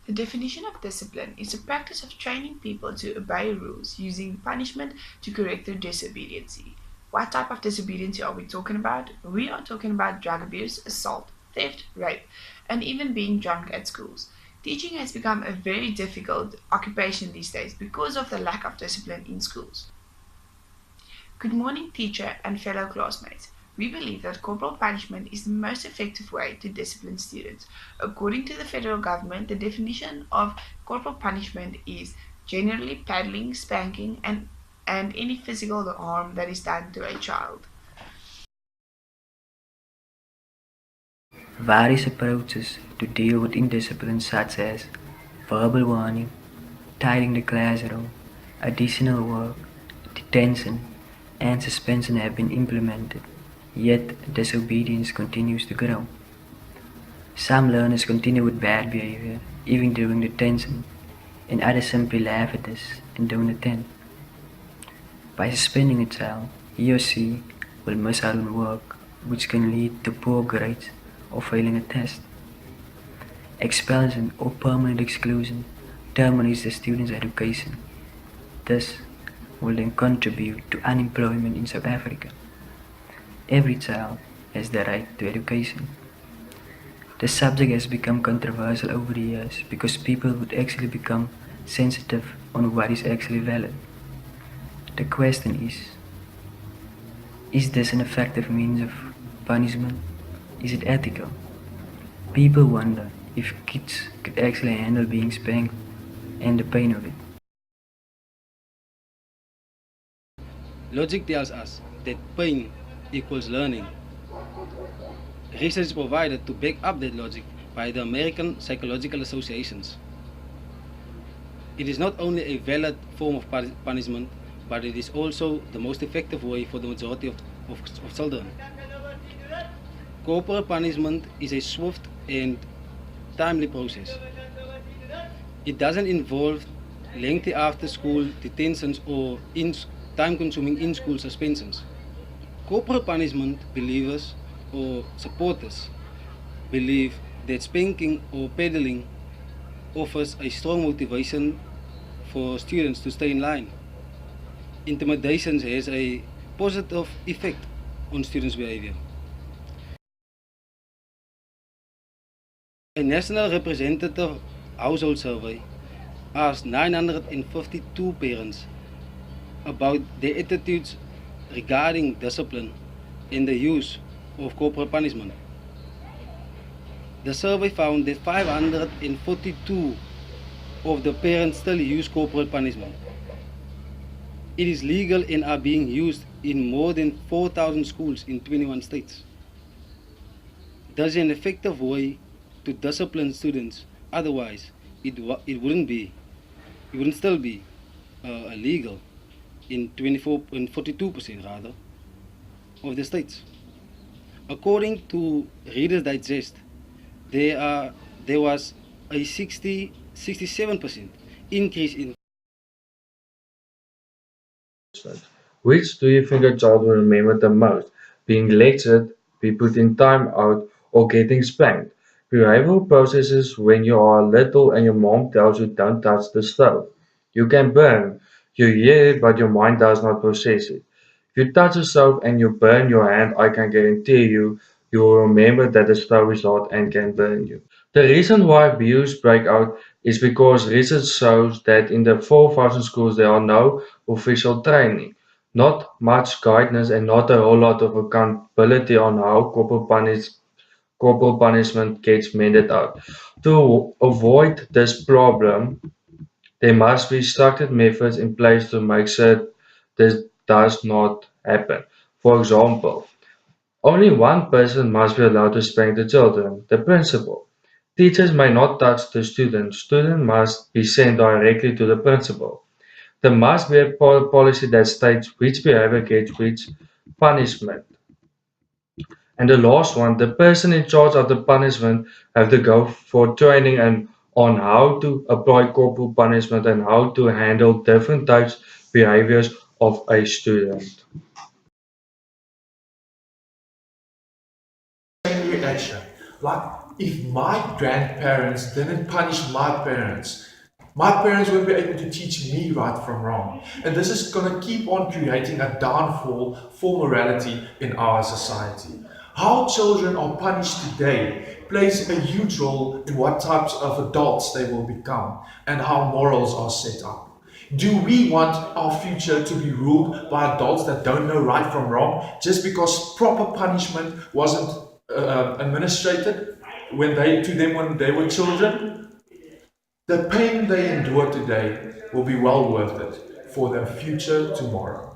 The definition of discipline is the practice of training people to obey rules using punishment to correct their disobedience. What type of disobedience are we talking about? We are talking about drug abuse, assault, theft, rape, and even being drunk at schools. Teaching has become a very difficult occupation these days because of the lack of discipline in schools. Good morning, teacher and fellow classmates. We believe that corporal punishment is the most effective way to discipline students. According to the federal government, the definition of corporal punishment is generally paddling, spanking, and any physical harm that is done to a child. Various approaches to deal with indiscipline such as verbal warning, tidying the classroom, additional work, detention, and suspension have been implemented, yet disobedience continues to grow. Some learners continue with bad behavior even during detention, and others simply laugh at this and don't attend. By suspending a child, he or she will miss out on work, which can lead to poor grades or failing a test. Expulsion or permanent exclusion terminates the student's education. This will then contribute to unemployment in South Africa. Every child has the right to education. The subject has become controversial over the years because people would actually become sensitive on what is actually valid. The question is this an effective means of punishment? Is it ethical? People wonder if kids could actually handle being spanked and the pain of it. Logic tells us that pain equals learning. Research is provided to back up that logic by the American Psychological Associations. It is not only a valid form of punishment, but it is also the most effective way for the majority of children. Corporal punishment is a swift and timely process. It doesn't involve lengthy after-school detentions or time-consuming in-school suspensions. Corporal punishment believers or supporters believe that spanking or peddling offers a strong motivation for students to stay in line. Intimidation has a positive effect on students' behavior. A national representative household survey asked 952 parents about their attitudes regarding discipline and the use of corporal punishment. The survey found that 542 of the parents still use corporal punishment. It is legal and are being used in more than 4,000 schools in 21 states. This is an effective way to discipline students. Otherwise, it wouldn't still be illegal in 42% rather of the states. According to Reader's Digest, there was a 67% increase in. Which do you think a child will remember the most? Being lectured, being put in time out, or getting spanked? Behavioral processes when you are little and your mom tells you don't touch the stove. You can burn. You hear it, but your mind does not process it. If you touch the stove and you burn your hand, I can guarantee you will remember that the stove is hot and can burn you. The reason why abuse break out is because research shows that in the 4,000 schools there are no official training, not much guidance, and not a whole lot of accountability on how corporal punishment gets meted out. To avoid this problem, there must be structured methods in place to make sure this does not happen. For example, only one person must be allowed to spank the children, the principal. Teachers may not touch the students. Students must be sent directly to the principal. There must be a policy that states which behavior gets which punishment. And the last one, the person in charge of the punishment have to go for training and on how to apply corporal punishment and how to handle different types behaviors of a student. Chain reaction. Like, if my grandparents didn't punish my parents won't be able to teach me right from wrong. And this is going to keep on creating a downfall for morality in our society. How children are punished today plays a huge role in what types of adults they will become and how morals are set up. Do we want our future to be ruled by adults that don't know right from wrong just because proper punishment wasn't administrated to them when they were children? The pain they endure today will be well worth it for their future tomorrow.